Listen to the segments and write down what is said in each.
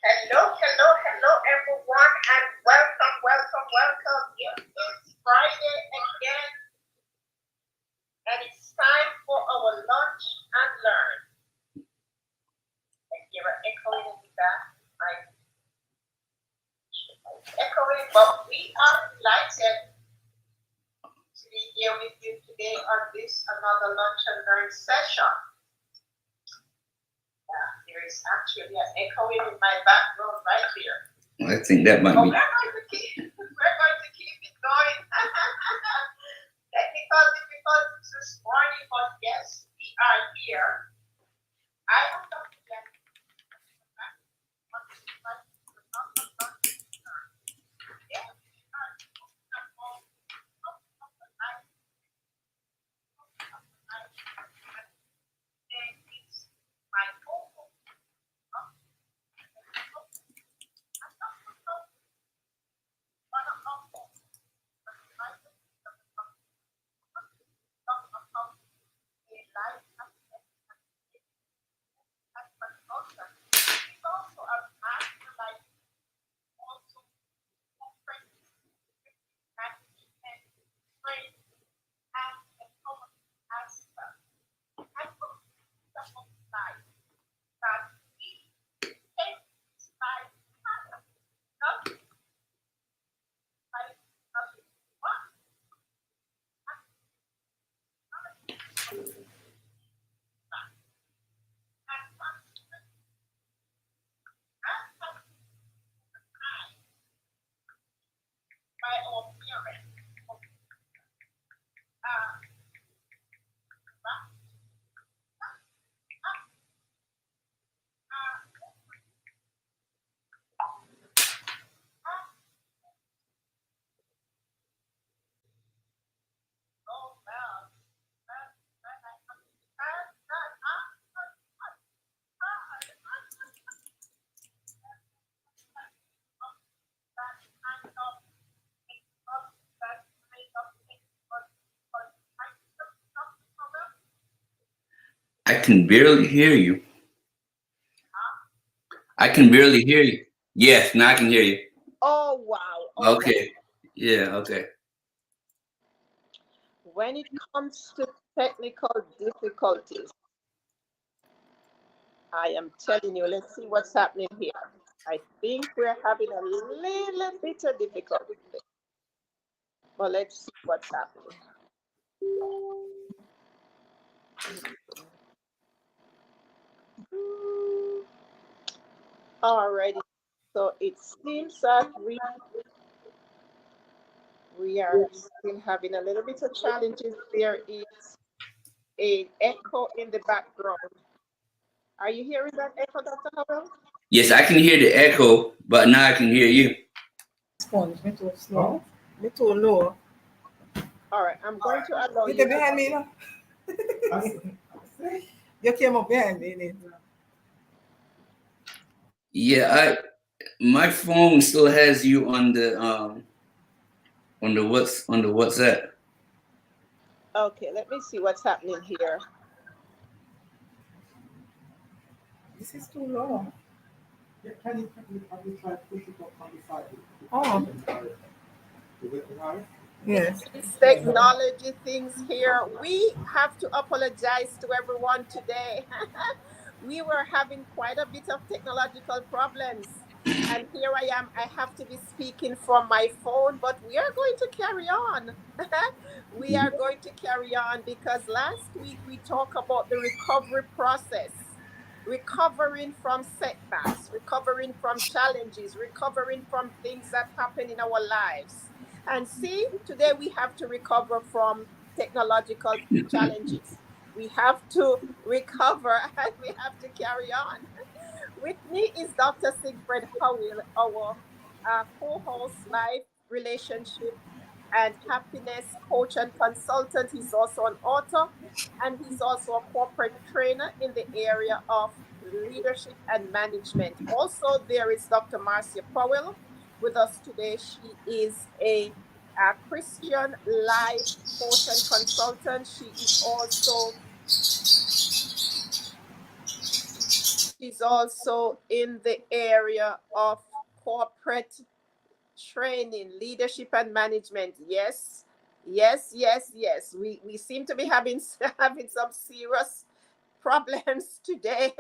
Hello, everyone, and welcome. It's Friday again, and it's time for our lunch and learn. I hear an echoing in the back. I'm echoing, but we are delighted to be here with you today on this another lunch and learn session. There is actually an echoing in my background right here. I think that might be. We're going to keep it going. Technical difficulties this morning, but yes, we are here. I am Dr. Jack. I can barely hear you. I can barely hear you. Yes, now I can hear you. Oh, wow. Okay. Yeah, okay. When it comes to technical difficulties, I am telling you, let's see what's happening here. I think we're having a little bit of difficulty, but let's see what's happening. Alrighty, so it seems that we are still having a little bit of challenges. There is an echo in the background. Are you hearing that echo, Dr. Howell? Yes, I can hear the echo, but now I can hear you. Sponge, me too slow. Me too low. All right, I'm going to allow You you. behind me, no? You came up behind me. Yeah, my phone still has you on the WhatsApp. Okay, let me see what's happening here. This is too low. Can you try to push it up on the side? Oh, Is it high? yes. These technology things here, we have to apologize to everyone today. We were having quite a bit of technological problems. And here I am. I have to be speaking from my phone, but we are going to carry on. We are going to carry on because last week we talked about the recovery process, recovering from setbacks, recovering from challenges, recovering from things that happen in our lives. And see, today we have to recover from technological challenges. We have to recover and we have to carry on. With me is Dr. Sigfred Howell, our co-host, life, relationship, and happiness coach and consultant. He's also an author and he's also a corporate trainer in the area of leadership and management. Also, there is Dr. Marcia Powell with us today. She is a Christian life coach and consultant. She She's also in the area of corporate training, leadership and management. Yes, yes, yes, yes. We seem to be having having some serious problems today,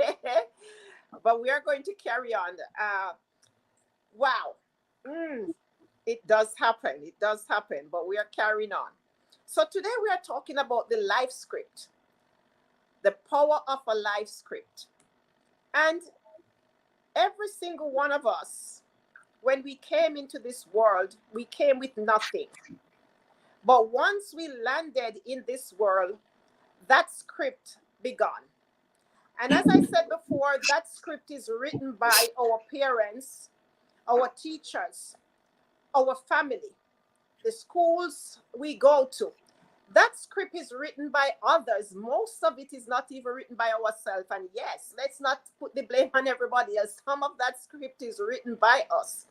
but we are going to carry on. Wow. Mm, it does happen. It does happen, but we are carrying on. So today we are talking about the life script, the power of a life script. And every single one of us, when we came into this world, we came with nothing. But once we landed in this world, that script began. And as I said before, that script is written by our parents, our teachers, our family, the schools we go to. That script is written by others. Most of it is not even written by ourselves. And yes, let's not put the blame on everybody else. Some of that script is written by us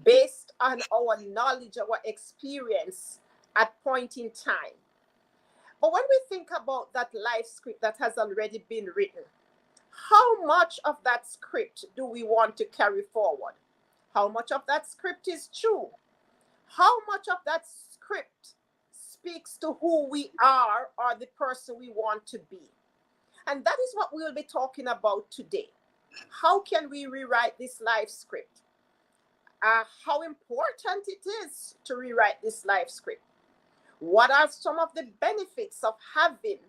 based on our knowledge, our experience at point in time. But when we think about that life script that has already been written, how much of that script do we want to carry forward? How much of that script is true? How much of that script speaks to who we are or the person we want to be? And that is what we'll be talking about today. How can we rewrite this life script? How important it is to rewrite this life script? What are some of the benefits of having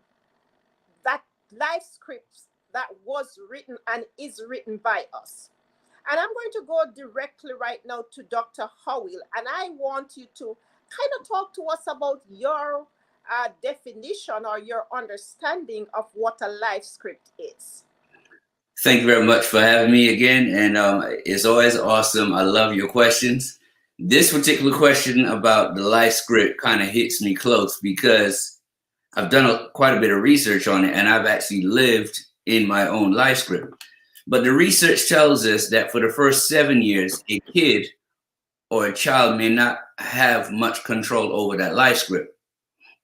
that life script that was written and is written by us? And I'm going to go directly right now to Dr. Howell, and I want you to kind of talk to us about your definition or your understanding of what a life script is. Thank you very much for having me again. And it's always awesome. I love your questions. This particular question about the life script kind of hits me close because I've done quite a bit of research on it and I've actually lived in my own life script. But the research tells us that for the first 7 years, a kid or a child may not have much control over that life script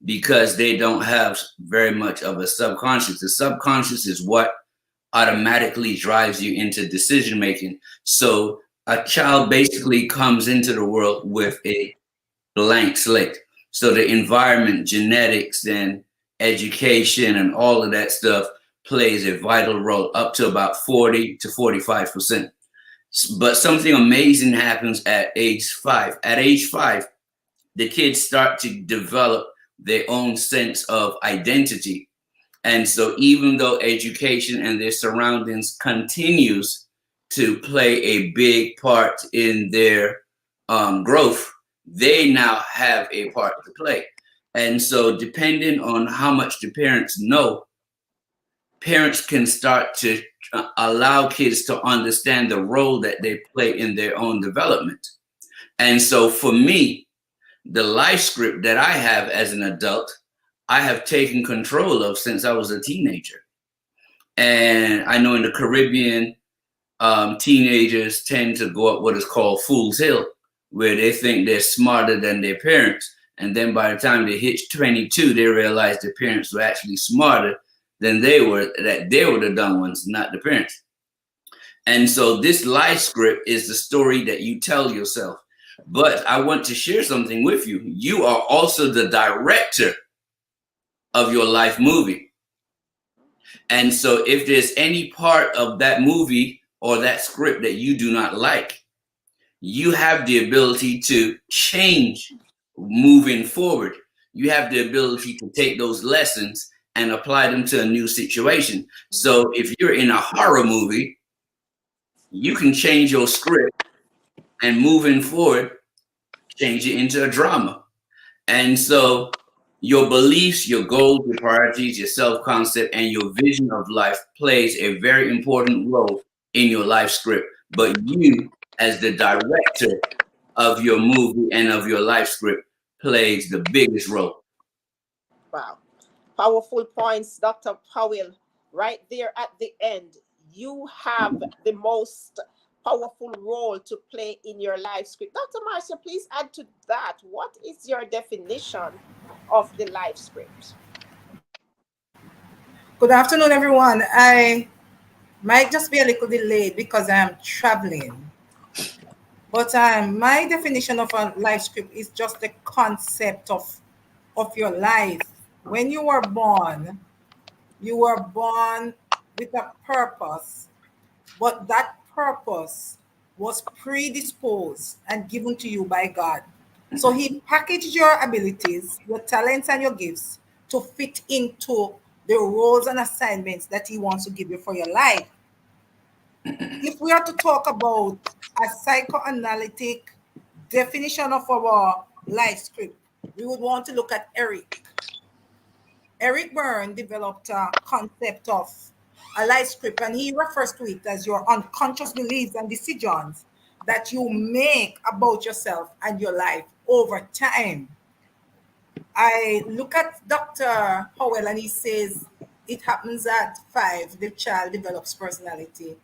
because they don't have very much of a subconscious. The subconscious is what automatically drives you into decision making. So a child basically comes into the world with a blank slate. So the environment, genetics, and education, and all of that stuff plays a vital role up to about 40 to 45%. But something amazing happens at age 5. At age 5, the kids start to develop their own sense of identity. And so even though education and their surroundings continues to play a big part in their growth, they now have a part to play. And so depending on how much the parents know, parents can start to allow kids to understand the role that they play in their own development. And so for me, the life script that I have as an adult, I have taken control of since I was a teenager. And I know in the Caribbean, teenagers tend to go up what is called Fool's Hill, where they think they're smarter than their parents. And then by the time they hit 22, they realize their parents were actually smarter than they were, that they were the dumb ones, not the parents. And so this life script is the story that you tell yourself. But I want to share something with you. You are also the director of your life movie. And so if there's any part of that movie or that script that you do not like, you have the ability to change moving forward. You have the ability to take those lessons and apply them to a new situation. So if you're in a horror movie, you can change your script and moving forward, change it into a drama. And so your beliefs, your goals, your priorities, your self-concept, and your vision of life plays a very important role in your life script. But you, as the director of your movie and of your life script, plays the biggest role. Wow. Powerful points, Dr. Powell. Right there at the end, you have the most powerful role to play in your life script. Dr. Marcia, please add to that. What is your definition of the life script? Good afternoon, everyone. I Might just be a little delayed because I'm traveling. But my definition of a life script is just the concept of your life. When you were born with a purpose, but that purpose was predisposed and given to you by God. So He packaged your abilities, your talents, and your gifts to fit into the roles and assignments that He wants to give you for your life. If we are to talk about a psychoanalytic definition of our life script, we would want to look at Eric. Eric Byrne developed a concept of a life script, and he refers to it as your unconscious beliefs and decisions that you make about yourself and your life over time. I look at Dr. Howell and he says it happens at 5, the child develops personality.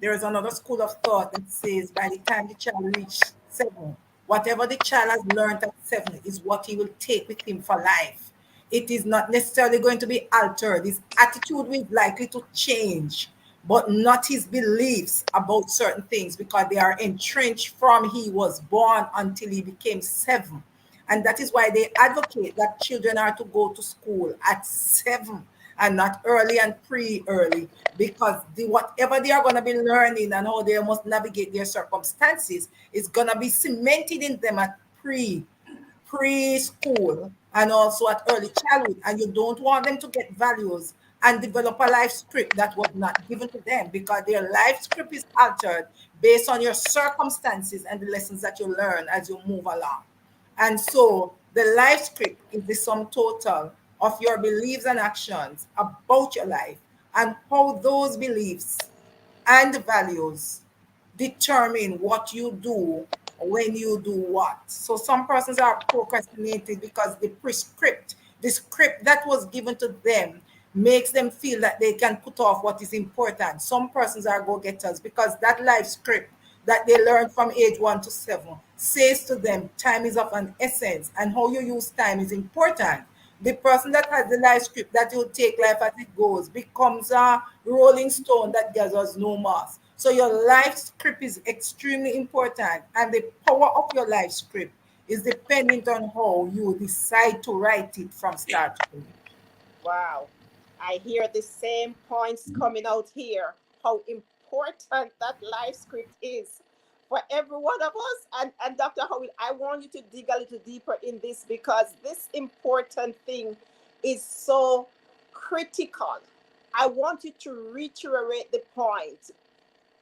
There is another school of thought that says by the time the child reaches 7, whatever the child has learned at 7 is what he will take with him for life. It is not necessarily going to be altered. His attitude is likely to change, but not his beliefs about certain things because they are entrenched from he was born until he became 7. And that is why they advocate that children are to go to school at 7 and not early and pre-early because whatever they are going to be learning and how they must navigate their circumstances is going to be cemented in them at preschool and also at early childhood. And you don't want them to get values and develop a life script that was not given to them because their life script is altered based on your circumstances and the lessons that you learn as you move along. And so the life script is the sum total of your beliefs and actions about your life and how those beliefs and values determine what you do when you do what. So some persons are procrastinating because the script that was given to them makes them feel that they can put off what is important. Some persons are go-getters because that life script that they learn from age 1 to 7 says to them time is of an essence and how you use time is important. The person that has the life script that you take life as it goes becomes a rolling stone that gathers no moss. So your life script is extremely important, and the power of your life script is dependent on how you decide to write it from start to finish. Wow. I hear the same points coming out here. How important that life script is for every one of us. And Dr. Howell, I want you to dig a little deeper in this because this important thing is so critical. I want you to reiterate the point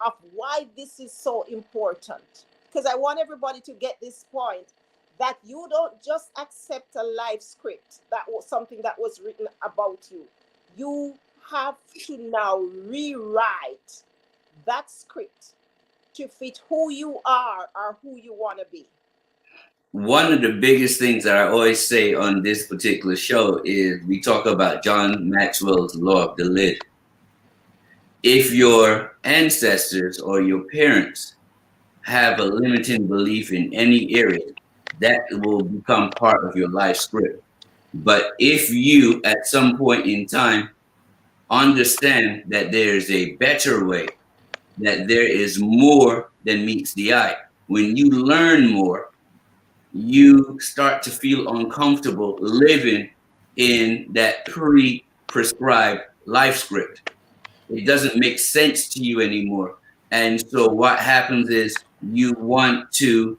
of why this is so important. Because I want everybody to get this point that you don't just accept a life script that was something that was written about you. You have to now rewrite that script to fit who you are or who you want to be. One of the biggest things that I always say on this particular show is we talk about John Maxwell's law of the lid. If your ancestors or your parents have a limiting belief in any area, that will become part of your life script. But if you, at some point in time, understand that there's a better way, that there is more than meets the eye, when you learn more, you start to feel uncomfortable living in that pre-prescribed life script. It doesn't make sense to you anymore. And so what happens is you want to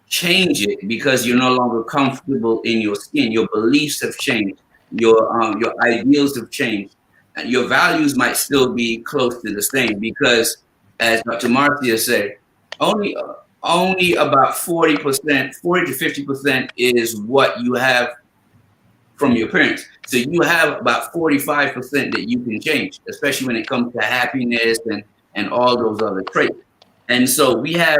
change it because you're no longer comfortable in your skin. Your beliefs have changed. Your ideals have changed. And your values might still be close to the same because, as Dr. Marcia said, only only about 40%, 40 to 50% is what you have from your parents. So you have about 45% that you can change, especially when it comes to happiness and all those other traits. And so we have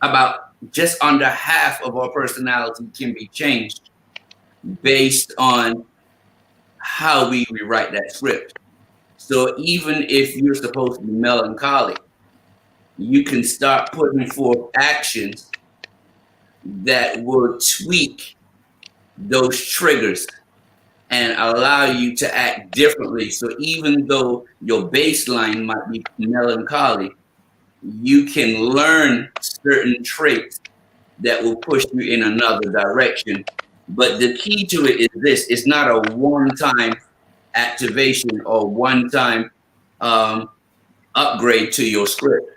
about just under half of our personality can be changed based on how we rewrite that script. So even if you're supposed to be melancholic, you can start putting forth actions that will tweak those triggers and allow you to act differently. So even though your baseline might be melancholy, you can learn certain traits that will push you in another direction. But the key to it is this: it's not a one-time activation or one-time um, upgrade to your script.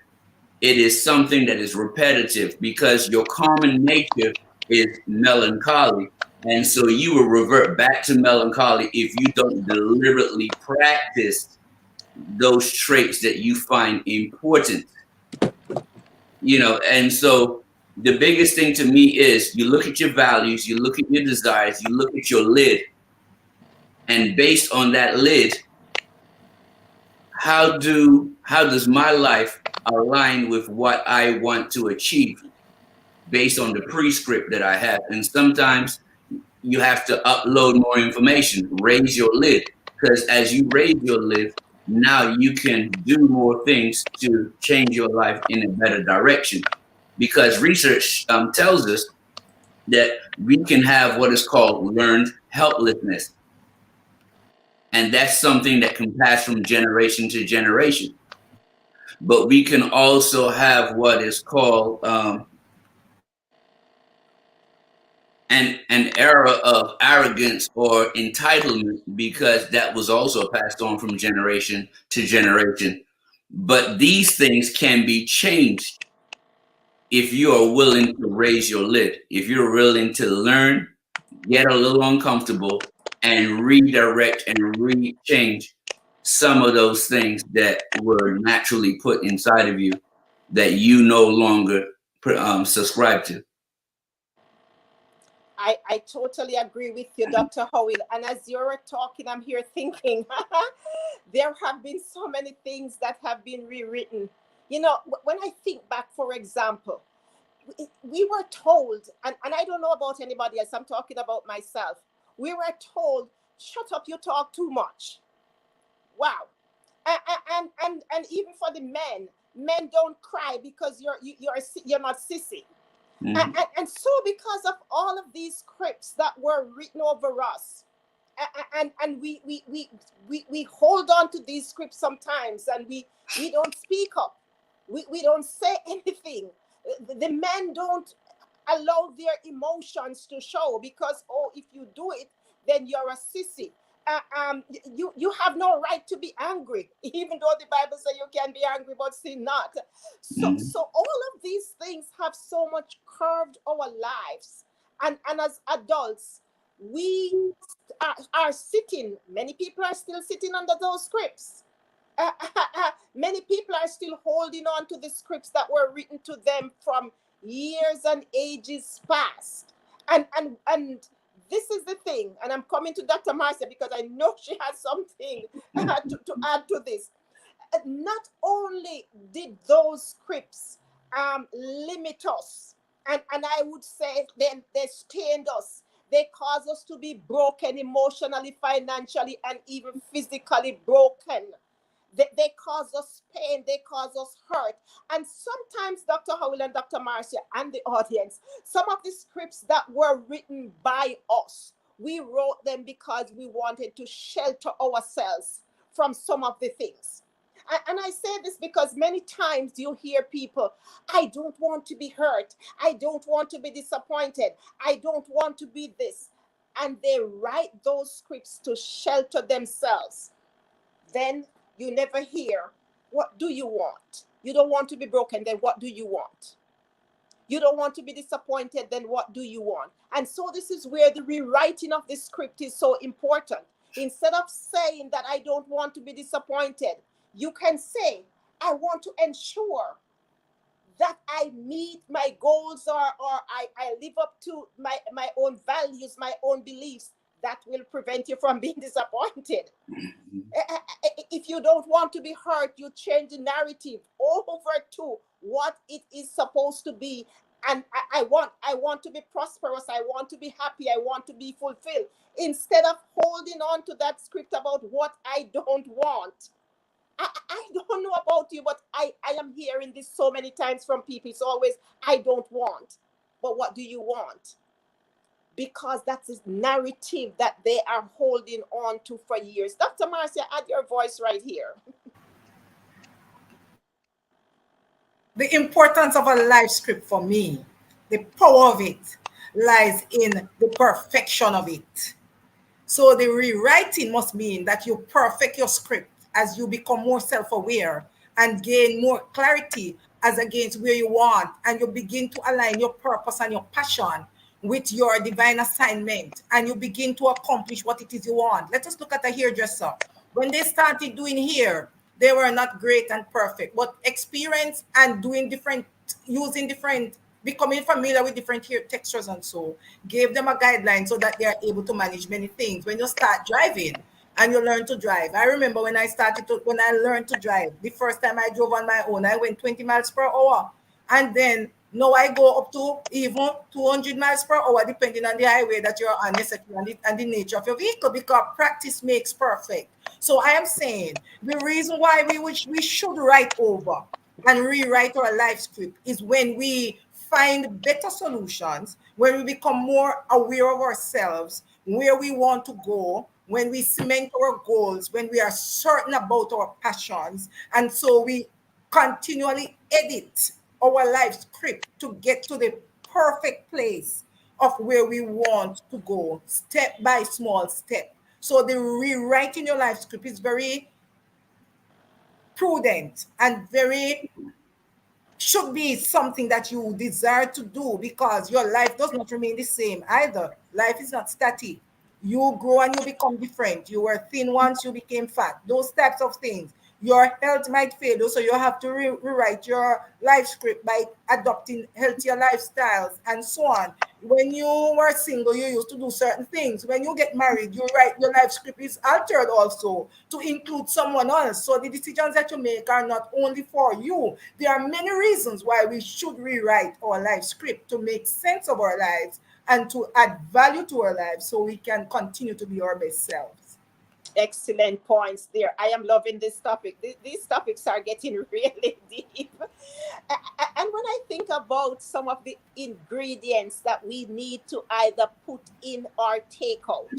It is something that is repetitive because your common nature is melancholy. And so you will revert back to melancholy if you don't deliberately practice those traits that you find important, And so the biggest thing to me is you look at your values, you look at your desires, you look at your lid, and based on that lid, how does my life align with what I want to achieve based on the prescript that I have? And sometimes you have to upload more information, raise your lid, because as you raise your lid, now you can do more things to change your life in a better direction. Because research tells us that we can have what is called learned helplessness. And that's something that can pass from generation to generation. But we can also have what is called an era of arrogance or entitlement, because that was also passed on from generation to generation. But these things can be changed if you are willing to raise your lid, if you're willing to learn, get a little uncomfortable, and redirect and re-change some of those things that were naturally put inside of you that you no longer subscribe to. I totally agree with you, Dr. Howell. And as you're talking, I'm here thinking there have been so many things that have been rewritten. When I think back, for example, we were told, and I don't know about anybody else, I'm talking about myself. We were told, shut up, you talk too much. Wow. And even for the men don't cry because you're not sissy. Mhm. And so because of all of these scripts that were written over us, and we hold on to these scripts sometimes, and we don't speak up, we don't say anything. The men don't allow their emotions to show, because, oh, if you do it, then you're a sissy. You have no right to be angry, even though the Bible says you can be angry but sin not. Mhm. So all of these things have so much curved our lives, and as adults, we are sitting. Many people are still sitting under those scripts. Many people are still holding on to the scripts that were written to them from years and ages past. And this is the thing, and I'm coming to Dr. Marcia because I know she has something to add to this. Not only did those scripts limit us, and I would say then they stained us. They cause us to be broken emotionally, financially, and even physically broken. They cause us pain, they cause us hurt. And sometimes, Dr. Howell and Dr. Marcia and the audience, some of the scripts that were written by us, we wrote them because we wanted to shelter ourselves from some of the things. And I say this because many times you hear people, I don't want to be hurt. I don't want to be disappointed. I don't want to be this. And they write those scripts to shelter themselves. Then you never hear, what do you want? You don't want to be broken, then what do you want? You don't want to be disappointed, then what do you want? And so this is where the rewriting of the script is so important. Instead of saying that I don't want to be disappointed, you can say, I want to ensure that I meet my goals, or I live up to my own values, my own beliefs. That will prevent you from being disappointed. If you don't want to be hurt, you change the narrative over to what it is supposed to be. And I want to be prosperous, I want to be happy, I want to be fulfilled, instead of holding on to that script about what I don't want. I don't know about you, but I am hearing this so many times from people. It's always, I don't want. But what do you want? because that's this narrative that they are holding on to for years. Dr. Marcia, add your voice right here. The importance of a life script for me, the power of it lies in the perfection of it. So the rewriting must mean that you perfect your script as you become more self-aware and gain more clarity as against where you want, and you begin to align your purpose and your passion with your divine assignment, and you begin to accomplish what it is you want. Let us look at a hairdresser. When they started doing hair, they were not great and perfect, but experience and doing different, using different, becoming familiar with different hair textures and so gave them a guideline so that they are able to manage many things. When you start driving and you learn to drive, I remember when when I learned to drive, the first time I drove on my own, I went 20 miles per hour. And then now I go up to even 200 miles per hour, depending on the highway that you're on, and the nature of your vehicle, because practice makes perfect. So I am saying the reason why we should write over and rewrite our life script is when we find better solutions, when we become more aware of ourselves, where we want to go, when we cement our goals, when we are certain about our passions. And so we continually edit our life script to get to the perfect place of where we want to go, step by small step. So the rewriting your life script is very prudent and very should be something that you desire to do, because your life does not remain the same either. Life is not static. You grow and you become different. You were thin once, you became fat. Those types of things. Your health might fail, so you have to rewrite your life script by adopting healthier lifestyles and so on. When you were single, you used to do certain things. When you get married, you write your life script is altered also to include someone else. So the decisions that you make are not only for you. There are many reasons why we should rewrite our life script to make sense of our lives and to add value to our lives so we can continue to be our best selves. Excellent points there. I am loving this topic. These topics are getting really deep. And when I think about some of the ingredients that we need to either put in or take out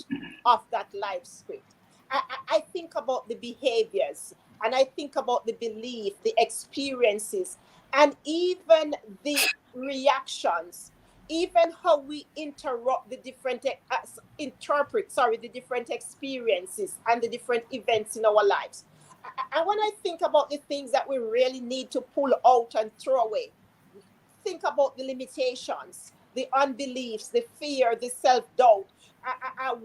of that life script, I think about the behaviors, and I think about the belief, the experiences, and even the reactions, even how we interrupt the different interpret, sorry, the different experiences and the different events in our lives. And when I think about the things that we really need to pull out and throw away, think about the limitations, the unbeliefs, the fear, the self-doubt.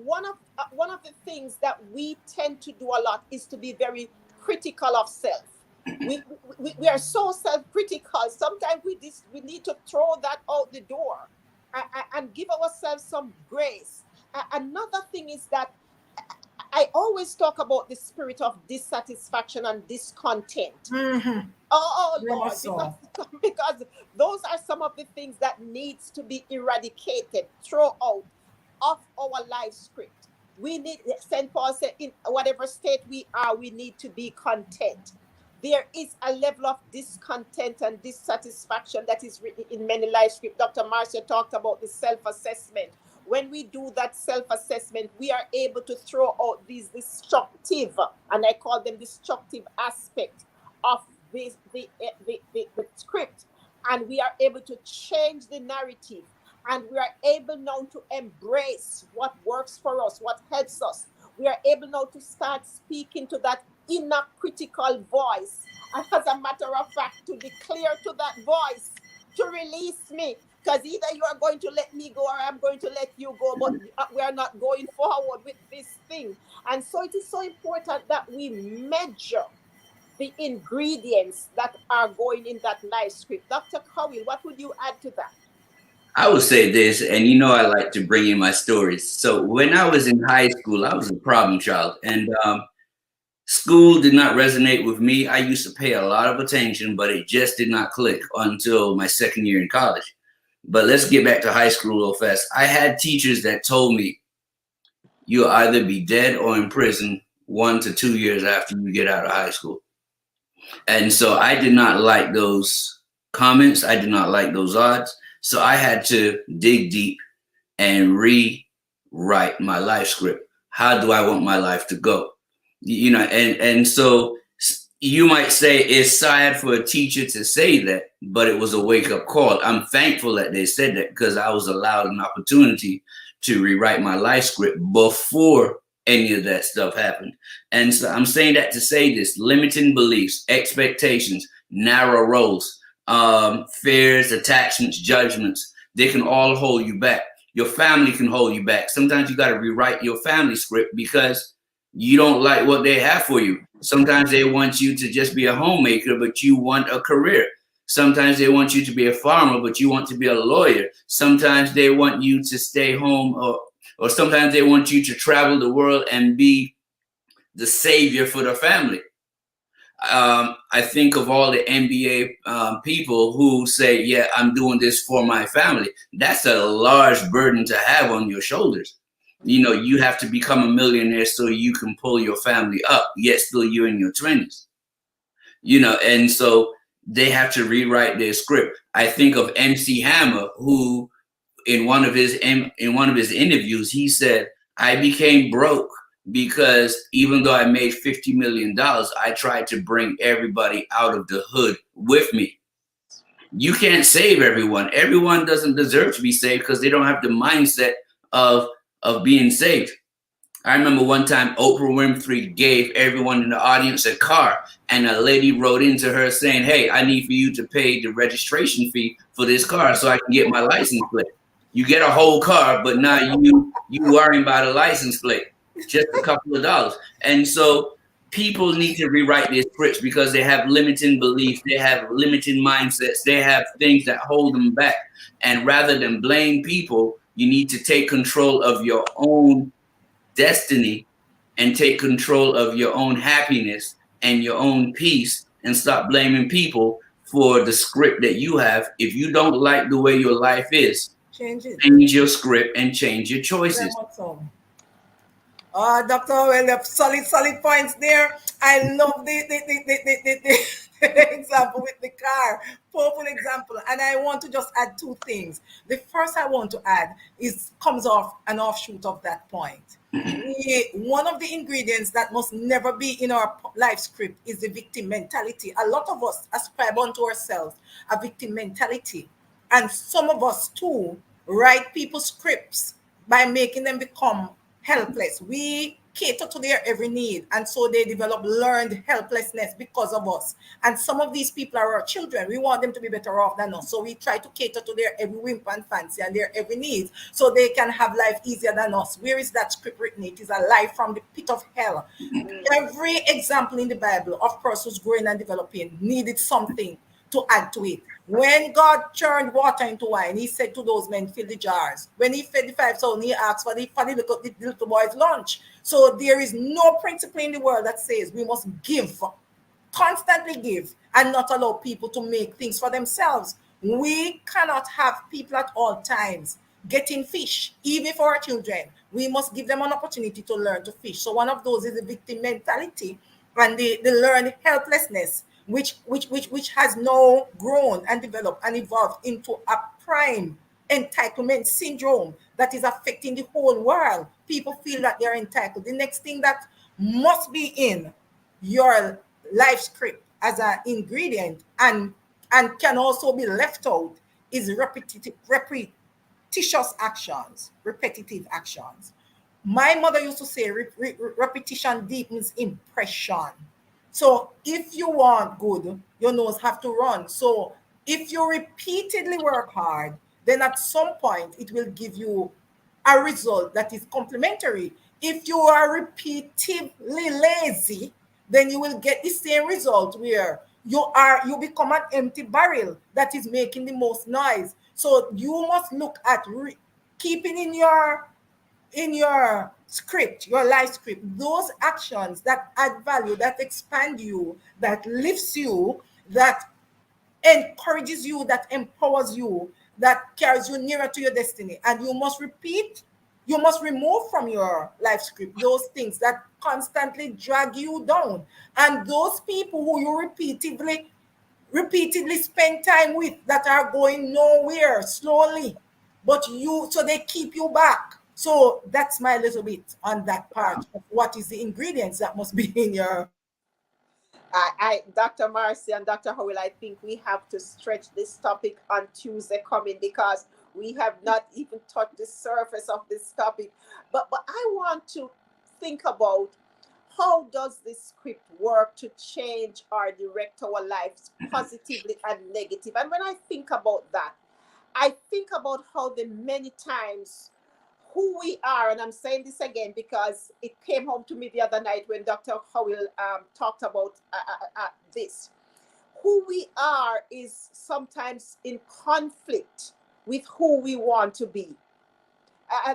One of the things that we tend to do a lot is to be very critical of self. We are so self-critical. Sometimes we need to throw that out the door and give ourselves some grace. Another thing is that I always talk about the spirit of dissatisfaction and discontent. Mm-hmm. Oh Very much Lord, because so. because those are some of the things that needs to be eradicated, throw out of our life script. We need, St. Paul said, in whatever state we are, we need to be content. There is a level of discontent and dissatisfaction that is written in many life scripts. Dr. Marcia talked about the self-assessment. When we do that self-assessment, we are able to throw out these destructive, and I call them destructive aspects of the script, and we are able to change the narrative, and we are able now to embrace what works for us, what helps us. We are able now to start speaking to that inner critical voice, and as a matter of fact, to declare to that voice to release me, because either you are going to let me go or I'm going to let you go, but we are not going forward with this thing. And so it is so important that we measure the ingredients that are going in that life script. Dr. Cowell, what would you add to that? I would say this, and I like to bring in my stories. So when I was in high school, I was a problem child, and school did not resonate with me. I used to pay a lot of attention, but it just did not click until my second year in college. But let's get back to high school real fast. I had teachers that told me you'll either be dead or in prison 1 to 2 years after you get out of high school. And so I did not like those comments. I did not like those odds. So I had to dig deep and rewrite my life script. How do I want my life to go? You know, and so you might say it's sad for a teacher to say that, but it was a wake up call. I'm thankful that they said that because I was allowed an opportunity to rewrite my life script before any of that stuff happened. And so I'm saying that to say this: limiting beliefs, expectations, narrow roles, fears, attachments, judgments, they can all hold you back. Your family can hold you back. Sometimes you got to rewrite your family script because you don't like what they have for you. Sometimes they want you to just be a homemaker, but you want a career. Sometimes they want you to be a farmer, but you want to be a lawyer. Sometimes they want you to stay home, or sometimes they want you to travel the world and be the savior for the family. I think of all the NBA people who say, yeah, I'm doing this for my family. That's a large burden to have on your shoulders. You know, you have to become a millionaire so you can pull your family up, yet still you're in your 20s. You know, and so they have to rewrite their script. I think of MC Hammer, who in one of his interviews, he said, I became broke because even though I made $50 million, I tried to bring everybody out of the hood with me. You can't save everyone. Everyone doesn't deserve to be saved because they don't have the mindset of being saved. I remember one time Oprah Winfrey gave everyone in the audience a car, and a lady wrote into her saying, hey, I need for you to pay the registration fee for this car so I can get my license plate. You get a whole car, but now you worrying about a license plate, just a couple of dollars. And so people need to rewrite their scripts because they have limiting beliefs, they have limiting mindsets, they have things that hold them back. And rather than blame people, you need to take control of your own destiny and take control of your own happiness and your own peace and stop blaming people for the script that you have. If you don't like the way your life is, Change it. change your script and change your choices. Dr. Well, solid points there. I love the example with the car. Powerful example. And I want to just add two things. The first I want to add comes off an offshoot of that point. One of the ingredients that must never be in our life script is the victim mentality. A lot of us ascribe unto ourselves a victim mentality. And some of us too write people's scripts by making them become helpless. We cater to their every need, and so they develop learned helplessness because of us. And some of these people are our children. We want them to be better off than us, so we try to cater to their every whim and fancy and their every need so they can have life easier than us. Where is that script written? It is a lie from the pit of hell. Every example in the Bible of persons growing and developing needed something to add to it. When God turned water into wine, he said to those men, fill the jars. When he fed the 5,000, he asked for the little boy's lunch. So there is no principle in the world that says we must give, constantly give, and not allow people to make things for themselves. We cannot have people at all times getting fish, even for our children. We must give them an opportunity to learn to fish. So one of those is the victim mentality and the learned helplessness, which has now grown and developed and evolved into a prime entitlement syndrome that is affecting the whole world. People feel that they're entitled. The next thing that must be in your life script as an ingredient and can also be left out is repetitive actions. My mother used to say repetition deepens impression. So if you want good, your nose have to run. So if you repeatedly work hard, then at some point it will give you a result that is complementary. If you are repeatedly lazy, then you will get the same result where you become an empty barrel that is making the most noise. So you must look at keeping in your script, your life script, those actions that add value, that expand you, that lifts you, that encourages you, that empowers you, that carries you nearer to your destiny. And you must remove from your life script those things that constantly drag you down. And those people who you repeatedly spend time with that are going nowhere slowly, but so they keep you back. So that's my little bit on that part of what is the ingredients that must be in your. Dr. Marcy and Dr. Howell, I think we have to stretch this topic on Tuesday coming because we have not even touched the surface of this topic. But I want to think about how does this script work to change or direct our lives positively and negative. And when I think about that, I think about how the many times who we are, and I'm saying this again because it came home to me the other night when Dr. Howell talked about this. Who we are is sometimes in conflict with who we want to be.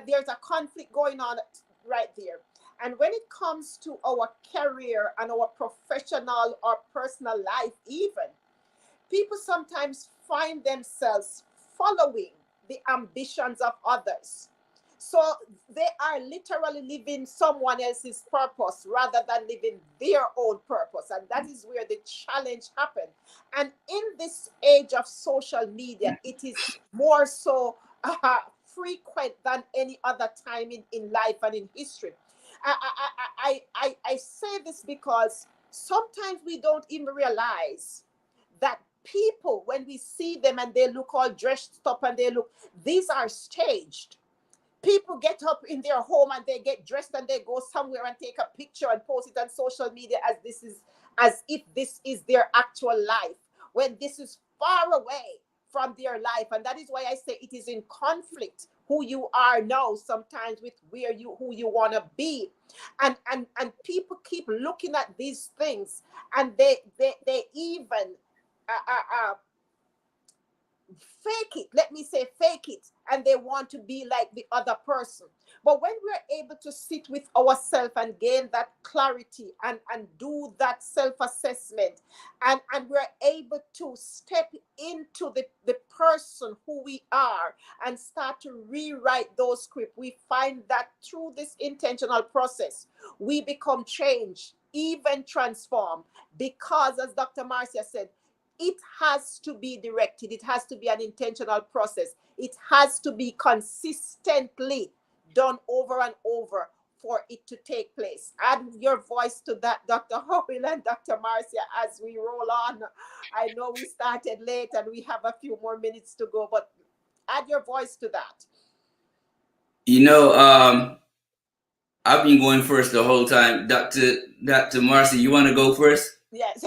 There's a conflict going on right there. And when it comes to our career and our professional or personal life, even, people sometimes find themselves following the ambitions of others. So they are literally living someone else's purpose rather than living their own purpose. And that is where the challenge happens. And in this age of social media, it is more so frequent than any other time in life and in history. I say this because sometimes we don't even realize that people, when we see them and they look all dressed up and these are staged. People get up in their home and they get dressed and they go somewhere and take a picture and post it on social media as if this is their actual life, when this is far away from their life. And that is why I say it is in conflict who you are now sometimes with who you want to be. And people keep looking at these things and they even fake it. Let me say fake it. And they want to be like the other person. But when we're able to sit with ourselves and gain that clarity and do that self-assessment, and we're able to step into the person who we are and start to rewrite those scripts, we find that through this intentional process, we become changed, even transformed. Because as Dr. Marcia said, it has to be directed. It has to be an intentional process. It has to be consistently done over and over for it to take place. Add your voice to that, Dr. Howell and Dr. Marcia, as we roll on. I know we started late and we have a few more minutes to go, but add your voice to that. You know, I've been going first the whole time. Dr. Marcy, you want to go first? Yes.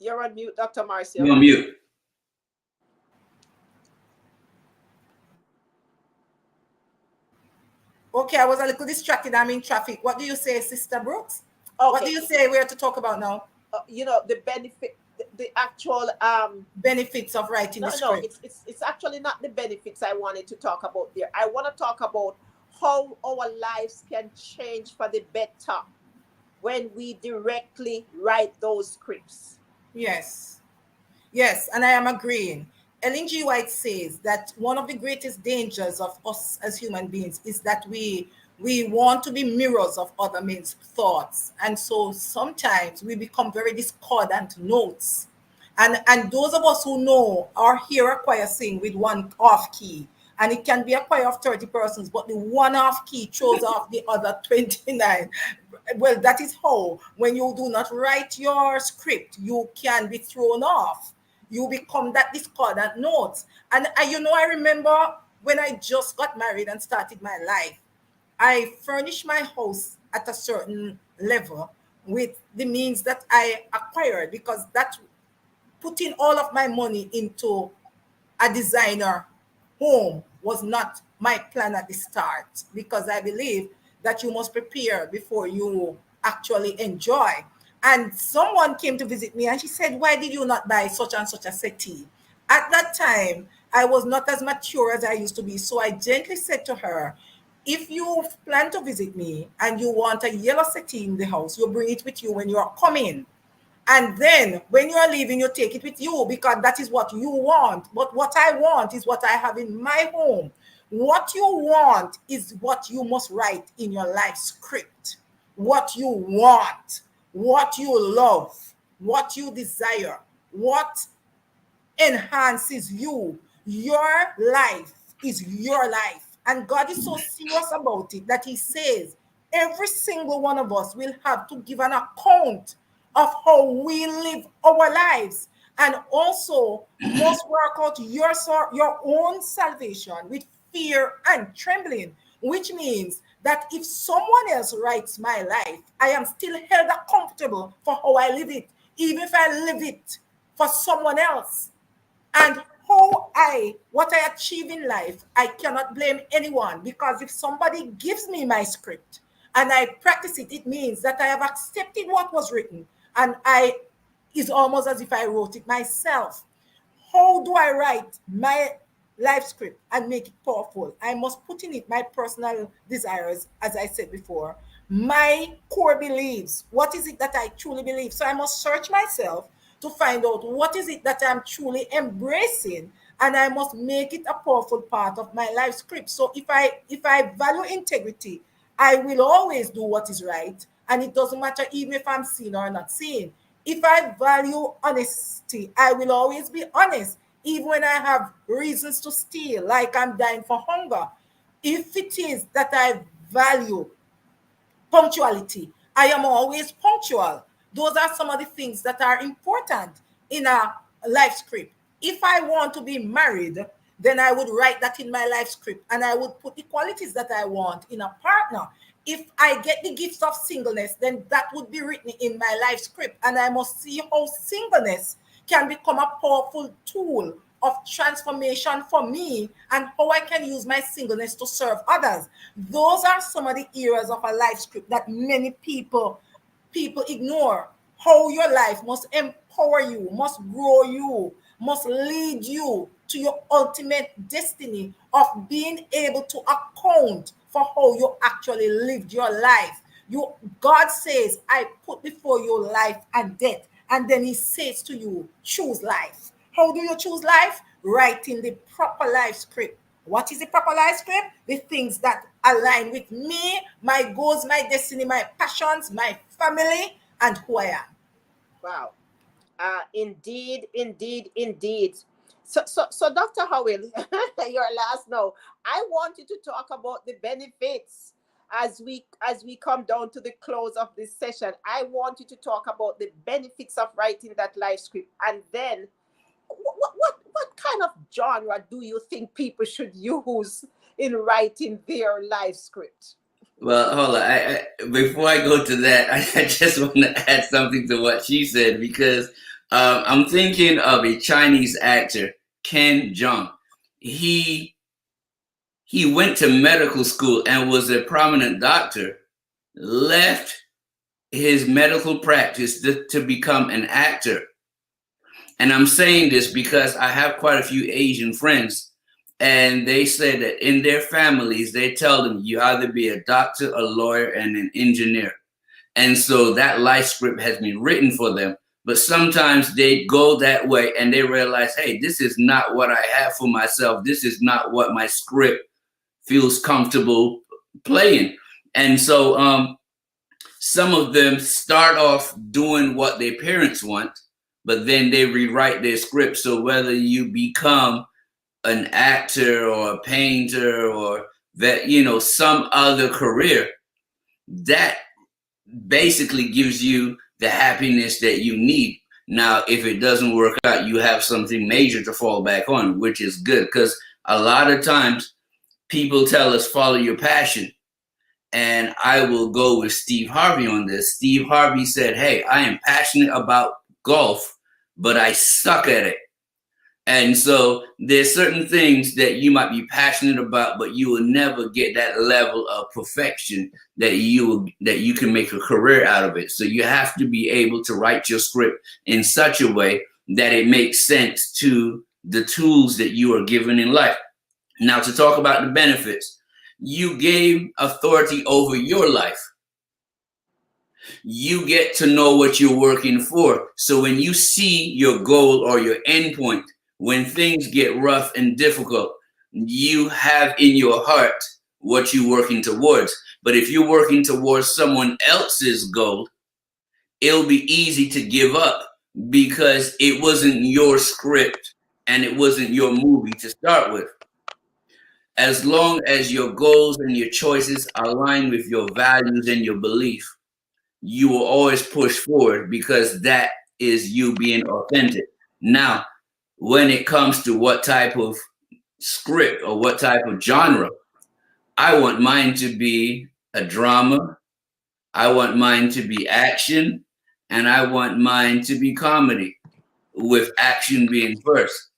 You're on mute, Dr. Marcia. You're on mute. Okay, I was a little distracted. I'm in traffic. What do you say, Sister Brooks? Okay. What do you say we're to talk about now? The benefit, the actual benefits of writing the script. It's actually not the benefits I wanted to talk about there. I want to talk about how our lives can change for the better when we directly write those scripts. Yes, and I am agreeing. Ellen G. White says that one of the greatest dangers of us as human beings is that we want to be mirrors of other men's thoughts, and so sometimes we become very discordant notes. And those of us who know or hear a choir sing with one off key, and it can be a choir of 30 persons, but the one off key throws off the other 29. Well, that is how, when you do not write your script, you can be thrown off. You become that discordant note. And I remember when I just got married and started my life, I furnished my house at a certain level with the means that I acquired, because that putting all of my money into a designer home was not my plan at the start, because I believe that you must prepare before you actually enjoy. And someone came to visit me and she said, "Why did you not buy such and such a settee?" At that time, I was not as mature as I used to be. So I gently said to her, "If you plan to visit me and you want a yellow settee in the house, you bring it with you when you are coming. And then when you are leaving, you take it with you, because that is what you want. But what I want is what I have in my home. What you want is what you must write in your life script. What you want, what you love, what you desire, what enhances you. Your life is your life. And God is so serious about it that He says every single one of us will have to give an account of how we live our lives. And also must work out your own salvation with fear and trembling, which means that if someone else writes my life, I am still held accountable for how I live it, even if I live it for someone else. And what I achieve in life, I cannot blame anyone, because if somebody gives me my script and I practice it, it means that I have accepted what was written, and I is almost as if I wrote it myself. How do I write my life script and make it powerful? I must put in it my personal desires, as I said before, my core beliefs. What is it that I truly believe? So I must search myself to find out what is it that I'm truly embracing, and I must make it a powerful part of my life script. So if I value integrity, I will always do what is right, and it doesn't matter even if I'm seen or not seen. If I value honesty, I will always be honest, even when I have reasons to steal, like I'm dying for hunger. If it is that I value punctuality, I am always punctual. Those are some of the things that are important in a life script. If I want to be married, then I would write that in my life script, and I would put the qualities that I want in a partner. If I get the gift of singleness, then that would be written in my life script, and I must see how singleness can become a powerful tool of transformation for me, and how I can use my singleness to serve others. Those are some of the areas of a life script that many people ignore. How your life must empower you, must grow you, must lead you to your ultimate destiny of being able to account for how you actually lived your life. God says, I put before you life and death. And then He says to you, choose life. How do you choose life? Writing the proper life script. What is the proper life script? The things that align with me, my goals, my destiny, my passions, my family, and who I am. Wow. Indeed, indeed, indeed. So, Dr. Howell, your last now. I want you to talk about the benefits as we come down to the close of this session. I want you to talk about the benefits of writing that life script, and then what kind of genre do you think people should use in writing their life script? Well, hold on. Before I go to that, I just want to add something to what she said, because I'm thinking of a Chinese actor, Ken Jeong. He he went to medical school and was a prominent doctor, left his medical practice to become an actor. And I'm saying this because I have quite a few Asian friends, and they say that in their families, they tell them you either be a doctor, a lawyer, and an engineer. And so that life script has been written for them. But sometimes they go that way and they realize, hey, this is not what I have for myself. This is not what my script feels comfortable playing. And so some of them start off doing what their parents want, but then they rewrite their script. So whether you become an actor or a painter or that, some other career, that basically gives you the happiness that you need. Now, if it doesn't work out, you have something major to fall back on, which is good, because a lot of times people tell us follow your passion. And I will go with Steve Harvey on this. Steve Harvey said, hey, I am passionate about golf, but I suck at it. And so there's certain things that you might be passionate about, but you will never get that level of perfection that you can make a career out of it. So you have to be able to write your script in such a way that it makes sense to the tools that you are given in life. Now, to talk about the benefits, you gain authority over your life. You get to know what you're working for. So when you see your goal or your end point, when things get rough and difficult, you have in your heart what you're working towards. But if you're working towards someone else's goal, it'll be easy to give up because it wasn't your script and it wasn't your movie to start with. As long as your goals and your choices align with your values and your belief, you will always push forward because that is you being authentic. Now, when it comes to what type of script or what type of genre, I want mine to be a drama, I want mine to be action, and I want mine to be comedy, with action being first.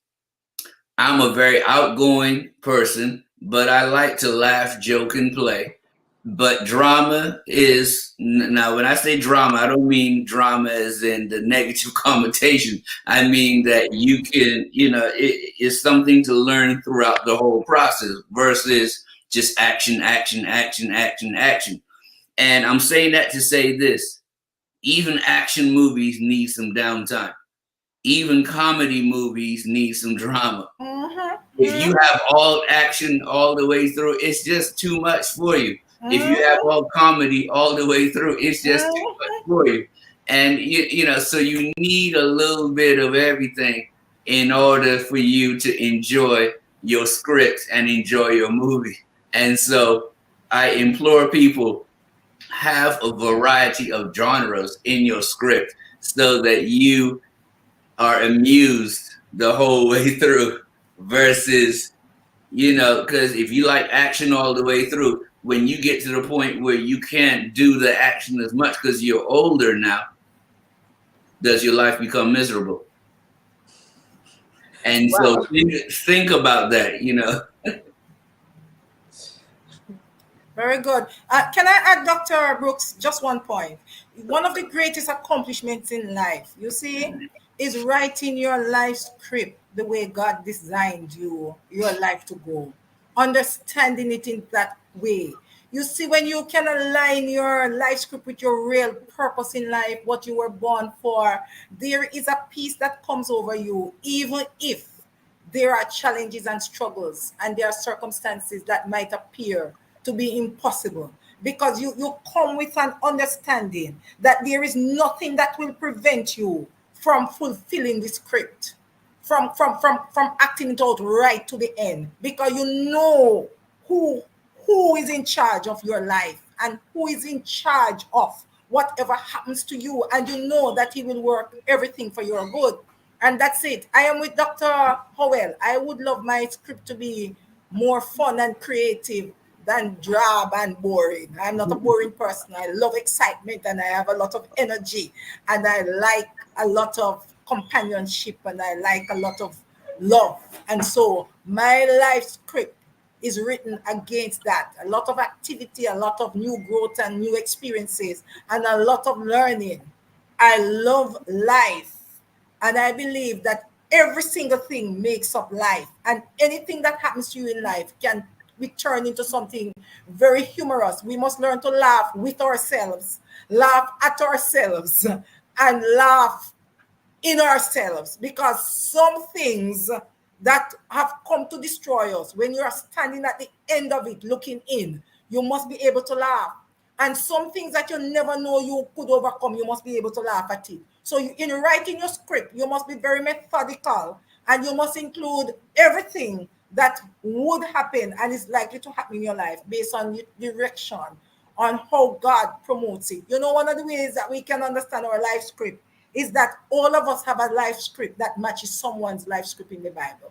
I'm a very outgoing person, but I like to laugh, joke, and play. But drama is now, when I say drama, I don't mean drama as in the negative connotation. I mean that you can, it's something to learn throughout the whole process versus just action, action, action, action, action. And I'm saying that to say this: even action movies need some downtime. Even comedy movies need some drama. If you have all action all the way through, it's just too much for you. If you have all comedy all the way through, it's just too much for you. And so you need a little bit of everything in order for you to enjoy your script and enjoy your movie. And so I implore people, have a variety of genres in your script so that you are amused the whole way through versus, because if you like action all the way through, when you get to the point where you can't do the action as much because you're older now, does your life become miserable? And so Wow. think about that. Very good. Can I add, Dr. Brooks, just one point? One of the greatest accomplishments in life, you see, is writing your life script the way God designed your life to go, understanding it in that way. You see, when you can align your life script with your real purpose in life, what you were born for, there is a peace that comes over you, even if there are challenges and struggles and there are circumstances that might appear to be impossible, because you come with an understanding that there is nothing that will prevent you from fulfilling the script, from acting it out right to the end, because you know who who is in charge of your life and who is in charge of whatever happens to you, and you know that he will work everything for your good. And that's it. I am with Dr. Howell. I would love my script to be more fun and creative than drab and boring. I'm not a boring person. I love excitement and I have a lot of energy and I like a lot of companionship and I like a lot of love. And so my life script is written against that. A lot of activity, a lot of new growth and new experiences, and a lot of learning. I love life. And I believe that every single thing makes up life. And anything that happens to you in life can be turned into something very humorous. We must learn to laugh with ourselves, laugh at ourselves, and laugh in ourselves, because some things that have come to destroy us, when you are standing at the end of it looking in, you must be able to laugh. And some things that you never know you could overcome, you must be able to laugh at it. So in writing your script, you must be very methodical and you must include everything that would happen and is likely to happen in your life based on your direction, on how God promotes it. You know, one of the ways that we can understand our life script is that all of us have a life script that matches someone's life script in the Bible.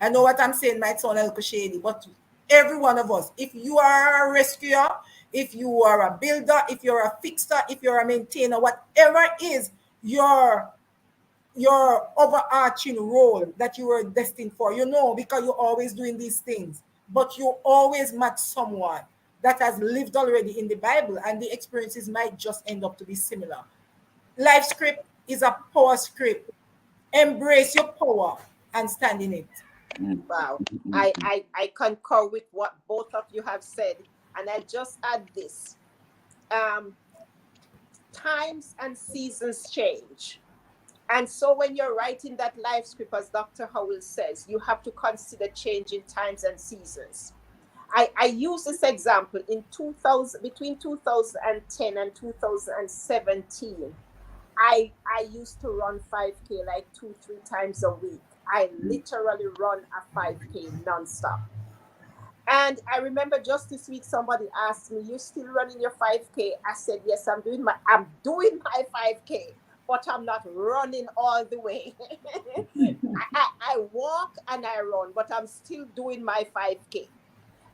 I know what I'm saying might sound a little shady, but every one of us, if you are a rescuer, if you are a builder, if you're a fixer, if you're a maintainer, whatever is your your overarching role that you were destined for, you know, because you're always doing these things, but you always match someone that has lived already in the Bible, and the experiences might just end up to be similar. Life script is a power script. Embrace your power and stand in it. Wow. I concur with what both of you have said. And I just add this. Um, Times and seasons change. And so when you're writing that life script, as Dr. Howell says, you have to consider changing times and seasons. I use this example in 2000, between 2010 and 2017. I used to run 5K like 2, 3 times a week. I literally run a 5K nonstop. And I remember just this week somebody asked me, "You still running your 5K?" I said, "Yes, I'm doing my 5K, but I'm not running all the way." I walk and I run, but I'm still doing my 5K.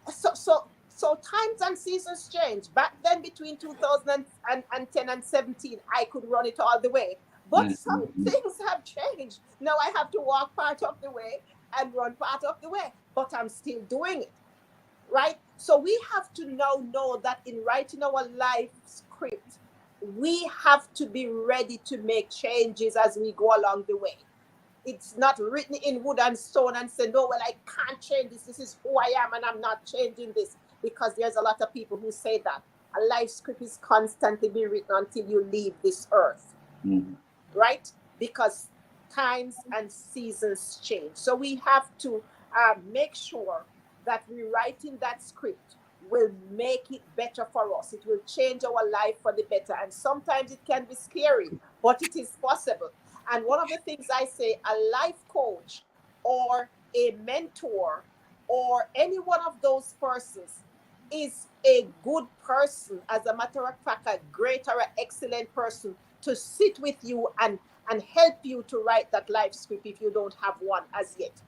So times and seasons change. Back then, between 2010 and 17, I could run it all the way. But some Mm-hmm. things have changed. Now I have to walk part of the way and run part of the way, but I'm still doing it, right? So we have to now know that in writing our life script, we have to be ready to make changes as we go along the way. It's not written in wood and stone and say, "No, well, I can't change this. This is who I am and I'm not changing this." Because there's a lot of people who say that. A life script is constantly be written until you leave this earth, Mm-hmm. right? Because times and seasons change. So we have to make sure that rewriting that script will make it better for us. It will change our life for the better. And sometimes it can be scary, but it is possible. And one of the things I say, a life coach or a mentor or any one of those persons is a good person. As a matter of fact, a great or an excellent person to sit with you and help you to write that life script if you don't have one as yet.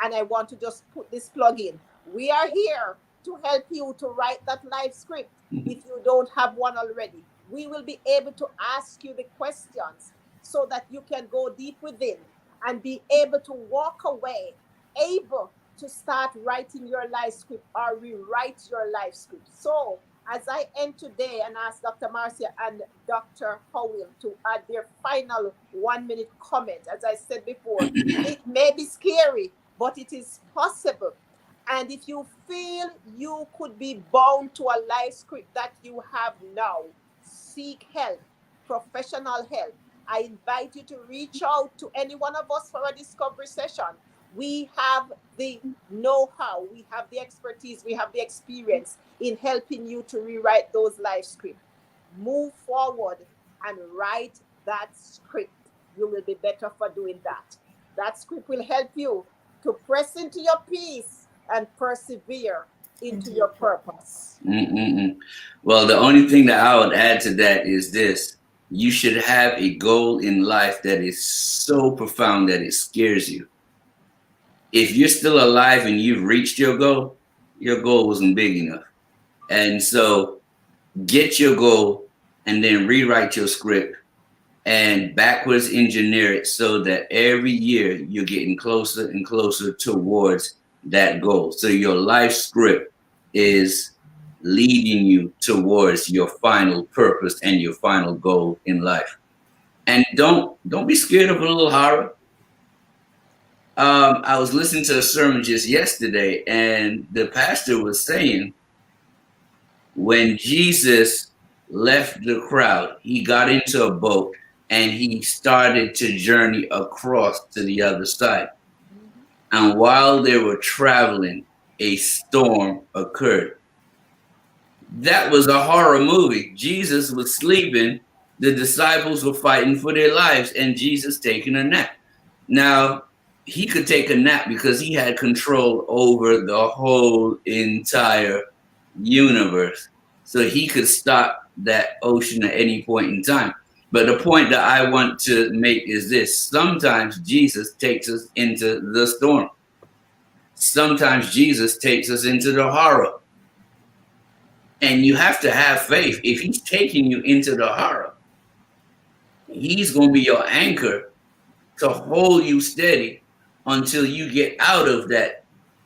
And I want to just put this plug in. We are here to help you to write that life script if you don't have one already. We will be able to ask you the questions so that you can go deep within and be able to walk away, able to start writing your life script or rewrite your life script. So, as I end today and ask Dr. Marcia and Dr. Howell to add their final 1 minute comment, as I said before, it may be scary, but it is possible. And if you feel you could be bound to a life script that you have now, seek help, professional help. I invite you to reach out to any one of us for a discovery session. We have the know how, we have the expertise, we have the experience in helping you to rewrite those life scripts. Move forward and write that script. You will be better for doing that. That script will help you to press into your peace and persevere into your purpose. Mm-mm-mm. Well, the only thing that I would add to that is this. You should have a goal in life that is so profound that it scares you. If you're still alive and you've reached your goal wasn't big enough. And so get your goal and then rewrite your script and backwards engineer it so that every year you're getting closer and closer towards that goal. So your life script is leading you towards your final purpose and your final goal in life. And don't be scared of a little horror. I was listening to a sermon just yesterday, and the pastor was saying when Jesus left the crowd, he got into a boat and he started to journey across to the other side. And while they were traveling, a storm occurred. That was a horror movie. Jesus was sleeping, the disciples were fighting for their lives, and Jesus taking a nap. Now, he could take a nap because he had control over the whole entire universe. So he could stop that ocean at any point in time. But the point that I want to make is this. Sometimes Jesus takes us into the storm. Sometimes Jesus takes us into the horror. And you have to have faith. If he's taking you into the horror, he's going to be your anchor to hold you steady until you get out of that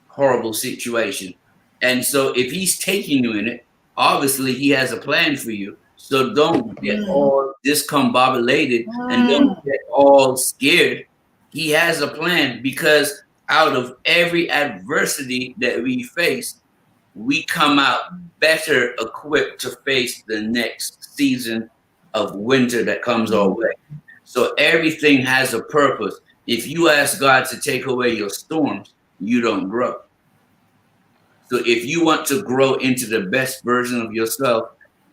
horrible situation. And so if he's taking you in it, obviously he has a plan for you. So don't get all discombobulated and don't get all scared. He has a plan because out of every adversity that we face, we come out better equipped to face the next season of winter that comes our way. So everything has a purpose. If you ask God to take away your storms, you don't grow. So if you want to grow into the best version of yourself,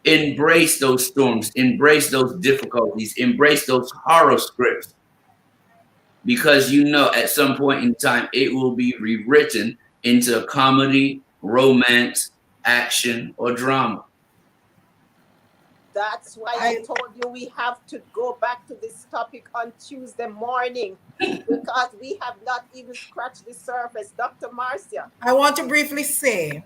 embrace those storms, embrace those difficulties, embrace those horror scripts, because you know at some point in time it will be rewritten into a comedy, romance, action, or drama. That's why I I told you we have to go back to this topic on Tuesday morning because we have not even scratched the surface. Dr. Marcia. I want to briefly say,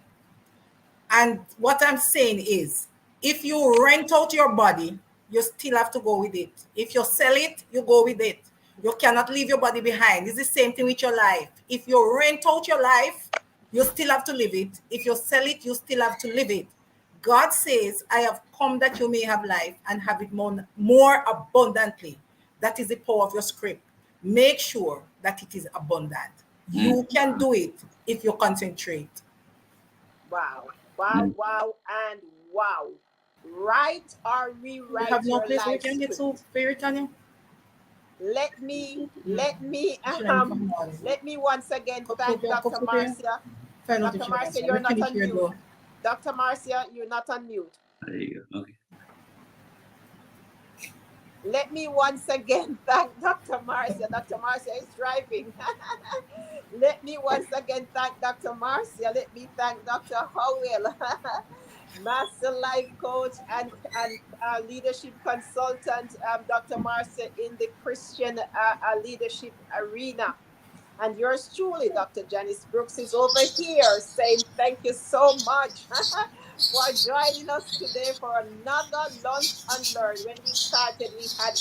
and what I'm saying is, if you rent out your body, you still have to go with it. If you sell it, you go with it. You cannot leave your body behind. It's the same thing with your life. If you rent out your life, you still have to live it. If you sell it, you still have to live it. God says, I have come that you may have life and have it more abundantly. That is the power of your script. Make sure that it is abundant. Mm, You can do it if you concentrate. Wow, wow, mm. wow, and wow. Write or You have rewrite no your place where you life can get so script. fair, Tanya? Let me, let me, Should I come on? let me once again thank Cup Dr. soup here? Marcia. Find out if Dr. you Marcia, answer. you're Where can not you on hear mute. though? Dr. Marcia, you're not on mute. There you go. Okay. Let me once again thank Dr. Marcia. Dr. Marcia is driving. Let me once again thank Dr. Marcia. Let me thank Dr. Howell, Master Life Coach and leadership consultant, Dr. Marcia in the Christian leadership arena. And yours truly, Dr. Janice Brooks, is over here saying thank you so much for joining us today for another Lunch and Learn. When we started, we had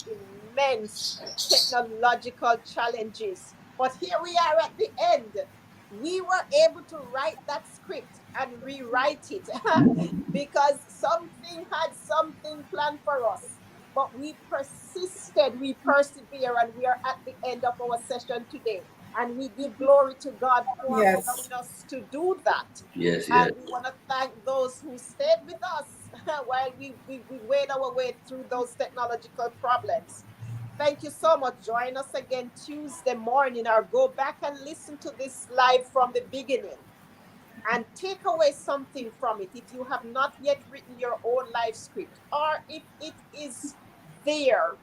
immense technological challenges. But here we are at the end. We were able to write that script and rewrite it because something had something planned for us. But we persisted, we persevere, and we are at the end of our session today. And we give glory to God for Yes. allowing us to do that. Yes, yes. And we want to thank those who stayed with us while we made our way through those technological problems. Thank you so much. Join us again Tuesday morning or go back and listen to this live from the beginning and take away something from it. If you have not yet written your own life script, or if it is there,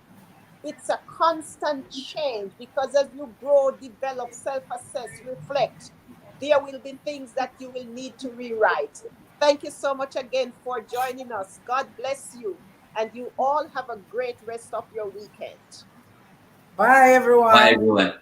it's a constant change because as you grow, develop, self assess, reflect, there will be things that you will need to rewrite. Thank you so much again for joining us. God bless you. And you all have a great rest of your weekend. Bye, Bye, everyone. everyone.